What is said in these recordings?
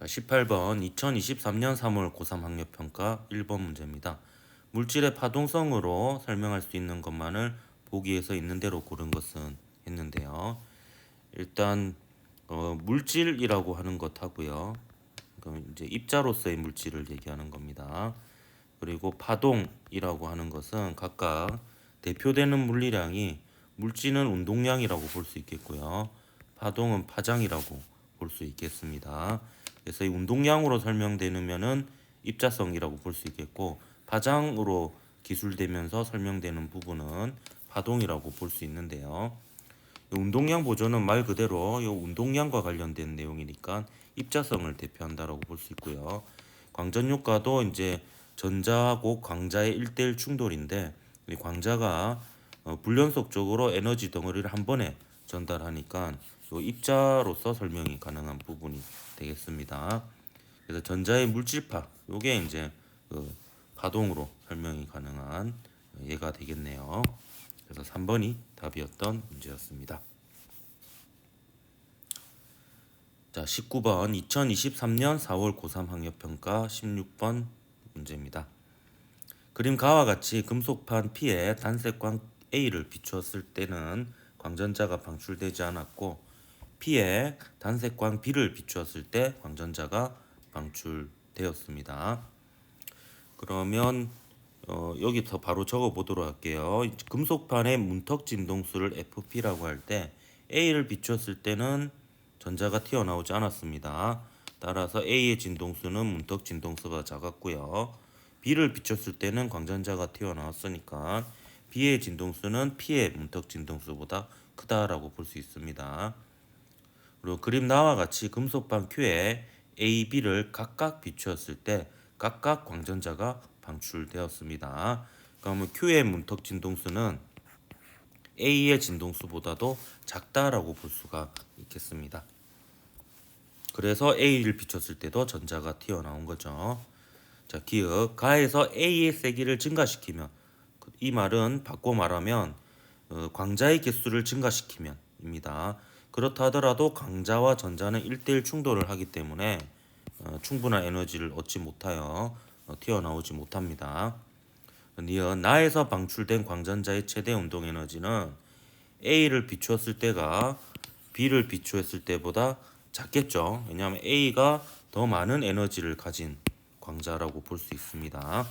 18번 2023년 3월 고3 학력평가 1번 문제입니다. 물질의 파동성으로 설명할 수 있는 것만을 보기에서 있는 대로 고른 것은 했는데요. 일단 물질이라고 하는 것하고요. 그럼 이제 입자로서의 물질을 얘기하는 겁니다. 그리고 파동이라고 하는 것은 각각 대표되는 물리량이 물질은 운동량이라고 볼 수 있겠고요. 파동은 파장이라고 볼 수 있겠습니다. 그래서 이 운동량으로 설명되면은 입자성이라고 볼 수 있겠고 파장으로 기술되면서 설명되는 부분은 파동이라고 볼 수 있는데요. 운동량 보조는 말 그대로 이 운동량과 관련된 내용이니까 입자성을 대표한다라고 볼 수 있고요. 광전 효과도 이제 전자하고 광자의 1대1 충돌인데 이 광자가 불연속적으로 에너지 덩어리를 한 번에 전달하니까 요 입자로서 설명이 가능한 부분이 되겠습니다. 그래서 전자의 물질파 요게 이제 그 파동으로 설명이 가능한 예가 되겠네요. 그래서 3번이 답이었던 문제였습니다. 자, 19번 2023년 4월 고3 학력평가 16번 문제입니다. 그림 가와 같이 금속판 P에 단색광 A를 비추었을 때는 광전자가 방출되지 않았고 P에 단색광 B를 비추었을 때 광전자가 방출되었습니다. 그러면 여기서 바로 적어 보도록 할게요. 금속판의 문턱 진동수를 FP라고 할 때 A를 비추었을 때는 전자가 튀어나오지 않았습니다. 따라서 A의 진동수는 문턱 진동수보다 작았고요. B를 비췄을 때는 광전자가 튀어나왔으니까 B의 진동수는 P의 문턱 진동수보다 크다라고 볼 수 있습니다. 그리고 그림 나와 같이 금속판 Q에 A, B를 각각 비추었을 때 각각 광전자가 방출되었습니다. 그러면 Q의 문턱 진동수는 A의 진동수보다도 작다라고 볼 수가 있겠습니다. 그래서 A를 비췄을 때도 전자가 튀어나온 거죠. 자, 기억 가에서 A의 세기를 증가시키면 이 말은 바꿔 말하면 광자의 개수를 증가시키면입니다. 그렇다 하더라도 광자와 전자는 1대1 충돌을 하기 때문에 충분한 에너지를 얻지 못하여 튀어나오지 못합니다. 니은 나에서 방출된 광전자의 최대 운동 에너지는 A를 비추었을 때가 B를 비추었을 때보다 작겠죠. 왜냐하면 A가 더 많은 에너지를 가진 광자라고 볼 수 있습니다.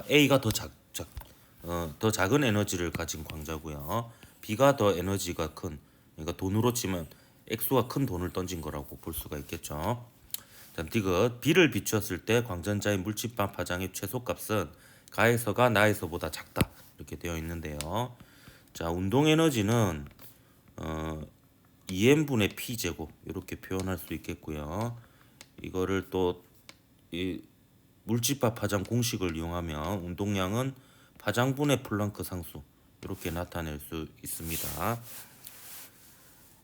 A가 더 작은 에너지를 가진 광자고요. B가 더 에너지가 큰, 그러니까 돈으로 치면 액수가 큰 돈을 던진 거라고 볼 수가 있겠죠. 자, 디귿 B를 비추었을 때 광전자의 물질반 파장의 최소값은 가에서가 나에서보다 작다 이렇게 되어 있는데요. 자, 운동 에너지는 EM분의 P 제곱 이렇게 표현할 수 있겠고요. 이거를 또 이 물질파 파장 공식을 이용하면 운동량은 파장분의 플랑크 상수 이렇게 나타낼 수 있습니다.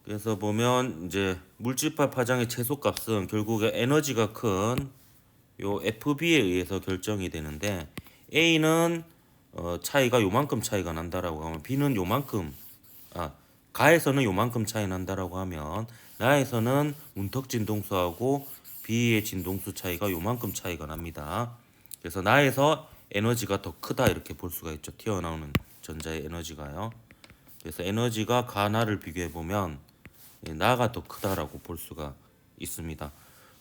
그래서 보면 이제 물질파 파장의 최소값은 결국에 에너지가 큰 요 FB에 의해서 결정이 되는데 A는 차이가 요만큼 차이가 난다라고 하면 B는 요만큼 가에서는 요만큼 차이 난다라고 하면 나에서는 문턱 진동수하고 B의 진동수 차이가 요만큼 차이가 납니다. 그래서 나에서 에너지가 더 크다 이렇게 볼 수가 있죠. 튀어나오는 전자의 에너지가요. 그래서 에너지가 가 나를 비교해 보면 나가 더 크다라고 볼 수가 있습니다.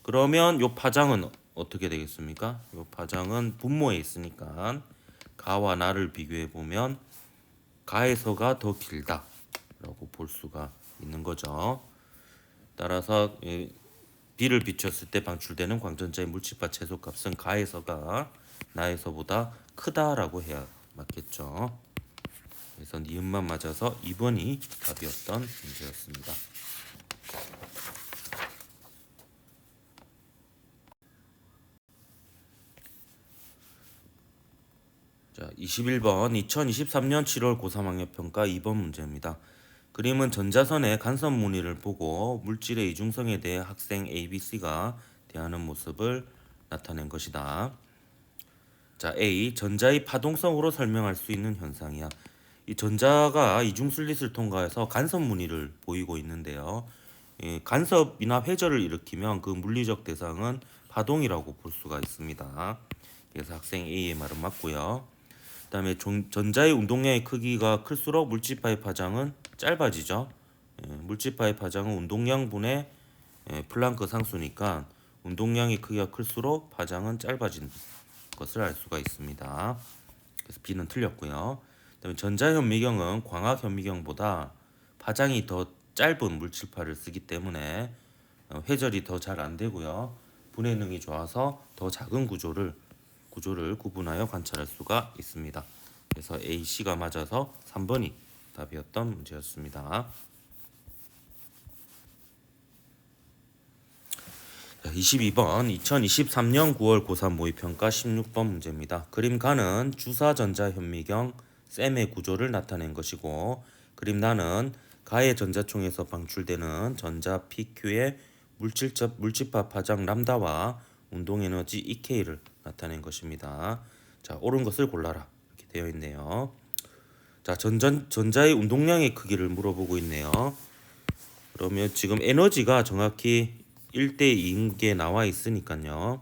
그러면 요 파장은 어떻게 되겠습니까? 요 파장은 분모에 있으니까 가와 나를 비교해 보면 가에서가 더 길다라고 볼 수가 있는 거죠. 따라서 B를 비췄을 때 방출되는 광전자의 물질파 최소값은 가에서가 나에서보다 크다라고 해야 맞겠죠. 그래서 니은만 맞아서 2번이 답이었던 문제였습니다. 자, 21번 2023년 7월 고3 학력평가 2번 문제입니다. 그림은 전자선의 간섭 무늬를 보고 물질의 이중성에 대해 학생 ABC가 대하는 모습을 나타낸 것이다. 자, A. 전자의 파동성으로 설명할 수 있는 현상이야. 이 전자가 이중슬릿을 통과해서 간섭 무늬를 보이고 있는데요. 간섭이나 회절을 일으키면 그 물리적 대상은 파동이라고 볼 수가 있습니다. 그래서 학생 A의 말은 맞고요. 그다음에 전자의 운동량의 크기가 클수록 물질파의 파장은 짧아지죠. 물질파의 파장은 운동량분의 플랑크 상수니까 운동량의 크기가 클수록 파장은 짧아진 것을 알 수가 있습니다. 그래서 B는 틀렸고요. 그다음에 전자현미경은 광학현미경보다 파장이 더 짧은 물질파를 쓰기 때문에 회절이 더 잘 안 되고요. 분해능이 좋아서 더 작은 구조를 구분하여 관찰할 수가 있습니다. 그래서 A, C가 맞아서 3번이 답이었던 문제였습니다. 22번 2023년 9월 고3 모의평가 16번 문제입니다. 그림 가는 주사전자현미경 셈의 구조를 나타낸 것이고, 그림 나는 가의 전자총에서 방출되는 전자 PQ의 물질파 파장 람다와 운동에너지 EK를 나타낸 것입니다. 자, 옳은 것을 골라라 이렇게 되어 있네요. 자, 전자의 운동량의 크기를 물어보고 있네요. 그러면 지금 에너지가 정확히 1대2인 게 나와 있으니까요.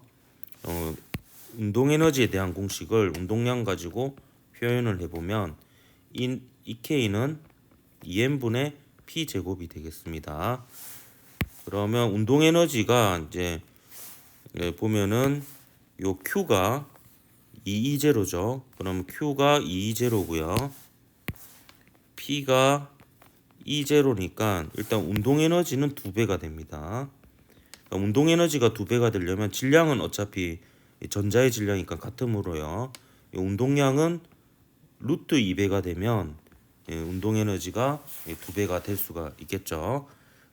운동 에너지에 대한 공식을 운동량 가지고 표현을 해보면 EK는 2n분의 P 제곱이 되겠습니다. 그러면 운동 에너지가 이제 보면은 요 Q가 220죠. 그럼 Q가 220고요. P가 20니까 일단 운동 에너지는 2배가 됩니다. 그러니까 운동 에너지가 2배가 되려면 질량은 어차피 전자의 질량이니까 같으므로요. 운동량은 루트 2배가 되면 운동 에너지가 2배가 될 수가 있겠죠.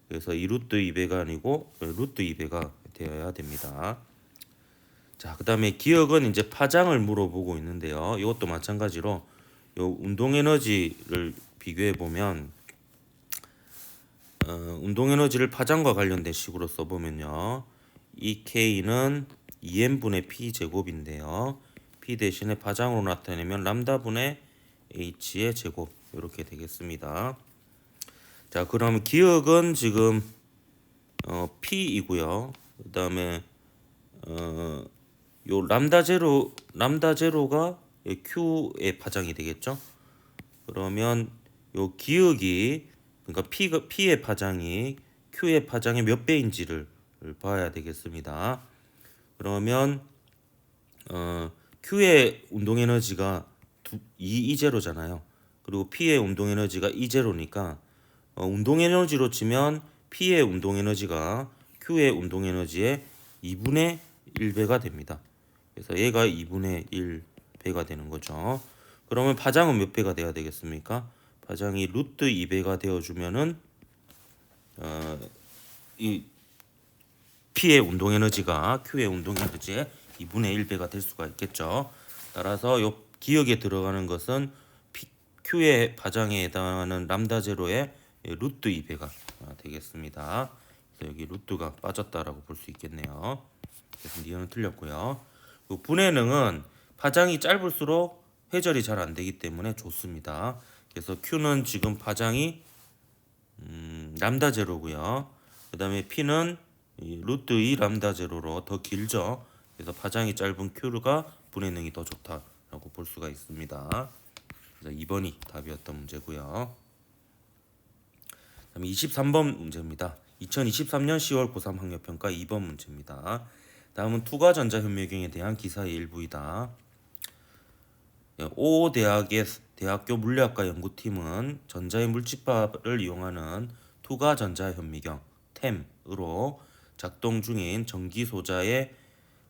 그래서 이 루트 2배가 아니고 루트 2배가 되어야 됩니다. 자, 그다음에 기억은 이제 파장을 물어보고 있는데요. 이것도 마찬가지로 요 운동 에너지를 비교해 보면 운동 에너지를 파장과 관련된 식으로 써보면요. 이 K는 2n분의 P 제곱인데요. P 대신에 파장으로 나타내면 람다분의 H의 제곱 이렇게 되겠습니다. 자, 그러면 기억은 지금 P이고요. 그다음에 요 람다 제로가 Q의 파장이 되겠죠. 그러면 요 기억이 그러니까 P의 파장이 Q의 파장의 몇 배인지를 봐야 되겠습니다. 그러면 Q의 운동 에너지가 2E0잖아요. 그리고 P의 운동 에너지가 E0니까 운동 에너지로 치면 P의 운동 에너지가 Q의 운동 에너지의 2분의 1배가 됩니다. 그래서 얘가 2분의 1배가 되는 거죠. 그러면 파장은 몇 배가 돼야 되겠습니까? 파장이 루트 2배가 되어주면은 이 P의 운동 에너지가 Q의 운동 에너지의 2분의 1배가 될 수가 있겠죠. 따라서 요 기억에 들어가는 것은 Q의 파장에 해당하는 람다 제로의 루트 2배가 되겠습니다. 그래서 여기 루트가 빠졌다라고 볼 수 있겠네요. 그래서 니은은 틀렸고요. 분해능은 파장이 짧을수록 회절이 잘 안 되기 때문에 좋습니다. 그래서 Q는 지금 파장이 람다 제로고요. 그 다음에 P는 루트 2 람다 제로로 더 길죠. 그래서 파장이 짧은 Q가 분해능이 더 좋다라고 볼 수가 있습니다. 그래서 2번이 답이었던 문제고요. 그다음에 23번 문제입니다. 2023년 10월 고3 학력평가 2번 문제입니다. 다음은 투과전자현미경에 대한 기사의 일부이다. 오 대학의 대학교 물리학과 연구팀은 전자의 물질파를 이용하는 투과전자현미경 템으로 작동 중인 전기 소자의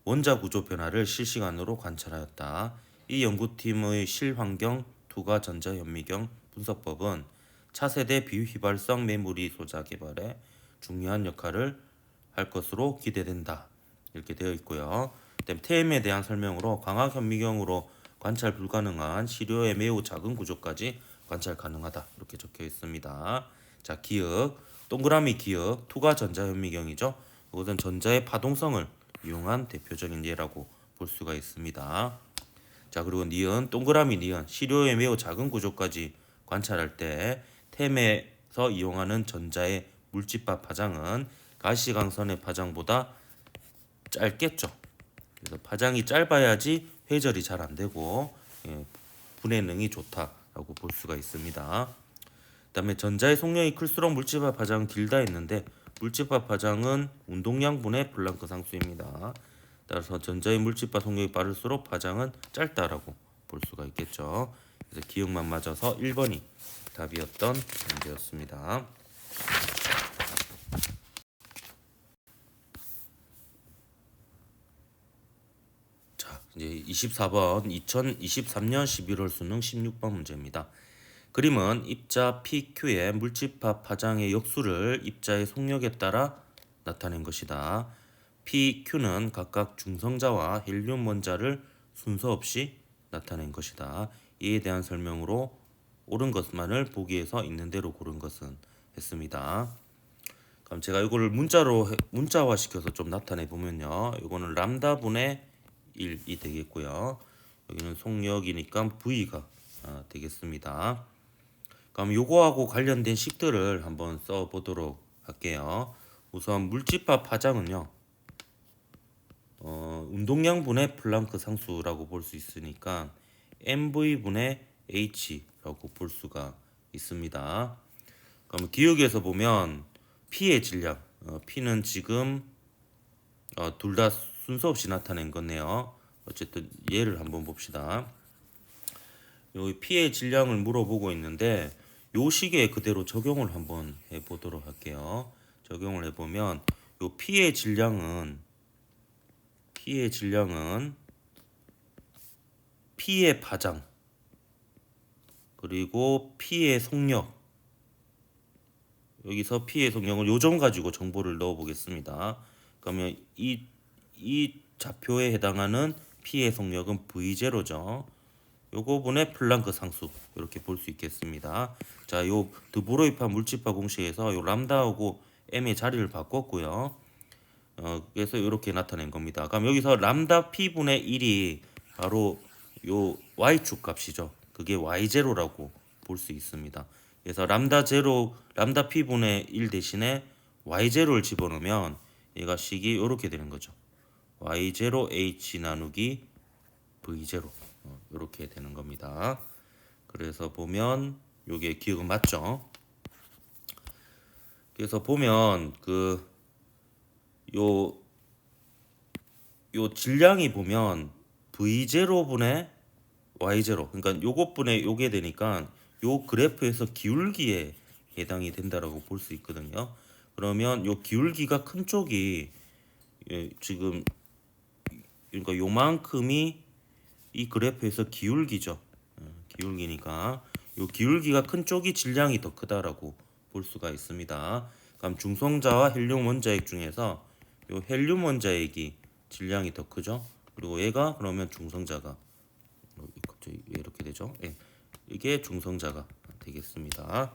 원자 구조 변화를 실시간으로 관찰하였다. 이 연구팀의 실환경 투과전자현미경 분석법은 차세대 비휘발성 메모리 소자 개발에 중요한 역할을 할 것으로 기대된다. 이렇게 되어 있고요. 그다음 템에 대한 설명으로 광학현미경으로 관찰 불가능한 시료의 매우 작은 구조까지 관찰 가능하다. 이렇게 적혀 있습니다. 자, 기억, 동그라미 기억, 투과전자현미경이죠. 이것은 전자의 파동성을 이용한 대표적인 예라고 볼 수가 있습니다. 자, 그리고 니은, 동그라미 니은, 시료의 매우 작은 구조까지 관찰할 때 템에서 이용하는 전자의 물집합 파장은 가시광선의 파장보다 짧겠죠. 그래서 파장이 짧아야지 회절이 잘 안 되고 분해 능이 좋다라고 볼 수가 있습니다. 그다음에 전자의 속력이 클수록 물집합 파장은 길다 했는데 물집합 파장은 운동량분의 플랑크 상수입니다. 따라서 전자의 물집합 속력이 빠를수록 파장은 짧다라고 볼 수가 있겠죠. 그래서 기억만 맞아서 1번이 답이었던 문제였습니다. 자, 이제 24번 2023년 11월 수능 16번 문제입니다. 그림은 입자 PQ의 물집합 파장의 역수를 입자의 속력에 따라 나타낸 것이다. PQ는 각각 중성자와 헬륨 원자를 순서 없이 나타낸 것이다. 이에 대한 설명으로 옳은 것만을 보기에서 있는 대로 고른 것은 했습니다. 그럼 제가 이거를 문자화 시켜서 좀 나타내 보면요. 이거는 람다 분의 1이 되겠고요. 여기는 속력이니까 V가 되겠습니다. 그럼 요거하고 관련된 식들을 한번 써 보도록 할게요. 우선 물집합 파장은요. 운동량분의 플랑크 상수라고 볼 수 있으니까 mv분의 h라고 볼 수가 있습니다. 그럼 기억에서 보면 p의 질량, p는 지금 둘 다 순서 없이 나타낸 거네요. 어쨌든 얘를 한번 봅시다. 여기 p의 질량을 물어보고 있는데 요 시계에 그대로 적용을 한번 해보도록 할게요. 적용을 해보면 요 p의 질량은 p의 파장 그리고 p의 속력, 여기서 p의 속력을 요점 가지고 정보를 넣어 보겠습니다. 그러면 이 좌표에 해당하는 p의 속력은 V0죠. 요거 분의 플랑크 상수 이렇게 볼 수 있겠습니다. 자, 요 드브로이파 물집합 공식에서 요 람다하고 m의 자리를 바꿨고요. 그래서 이렇게 나타낸 겁니다. 그럼 여기서 람다 p분의 1이 바로 요 y축 값이죠. 그게 y0라고 볼 수 있습니다. 그래서 람다 p분의 1 대신에 y0를 집어넣으면 얘가 식이 이렇게 되는 거죠. y0h 나누기 v0 이렇게 되는 겁니다. 그래서 보면 요게 기억은 맞죠? 그래서 보면 요 질량이 보면 v0분의 y0, 그러니까 요것분의 요게 되니까 요 그래프에서 기울기에 해당이 된다라고 볼 수 있거든요. 그러면 요 기울기가 큰 쪽이 지금 그러니까 요만큼이 이 그래프에서 기울기죠. 기울기니까 요 기울기가 큰 쪽이 질량이 더 크다라고 볼 수가 있습니다. 그럼 중성자와 헬륨 원자액 중에서 요 헬륨 원자액이 질량이 더 크죠. 그리고 얘가 그러면 중성자가 갑자기 왜 이렇게 되죠? 예, 이게 중성자가 되겠습니다.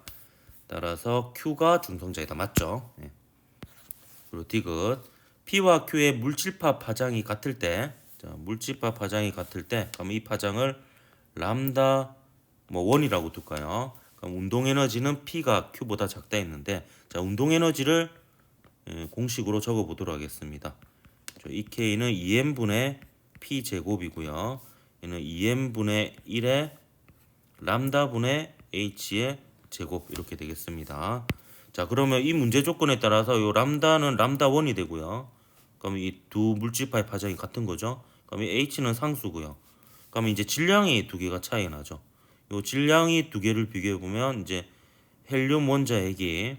따라서 Q가 중성자이다. 맞죠? 예. 그리고 디귿 P와 Q의 물집합 파장이 같을 때, 자, 물집합 파장이 같을 때, 그럼 이 파장을 람다 뭐 원이라고 둘까요? 그럼 운동 에너지는 P가 Q보다 작다 했는데, 자, 운동 에너지를 공식으로 적어 보도록 하겠습니다. 이 K는 2m분의 P 제곱이고요. 얘는 2m분의 1의 람다분의 H의 제곱 이렇게 되겠습니다. 자, 그러면 이 문제 조건에 따라서 요 람다는 람다 1이 되고요. 그럼 이 두 물집합의 파장이 같은 거죠. 그럼 이 H는 상수고요. 그럼 이제 질량이 두 개가 차이 나죠. 요 질량이 두 개를 비교해 보면 이제 헬륨 원자액이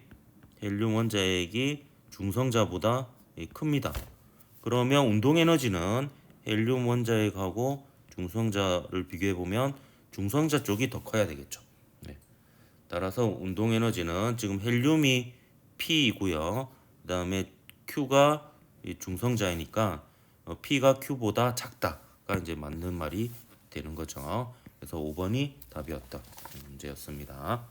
중성자보다 큽니다. 그러면 운동 에너지는 헬륨 원자액하고 중성자를 비교해 보면 중성자 쪽이 더 커야 되겠죠. 네. 따라서 운동 에너지는 지금 헬륨이 P이고요. 그다음에 Q가 중성자이니까 P가 Q보다 작다가 이제 맞는 말이 되는 거죠. 그래서 5번이 답이었다 문제였습니다.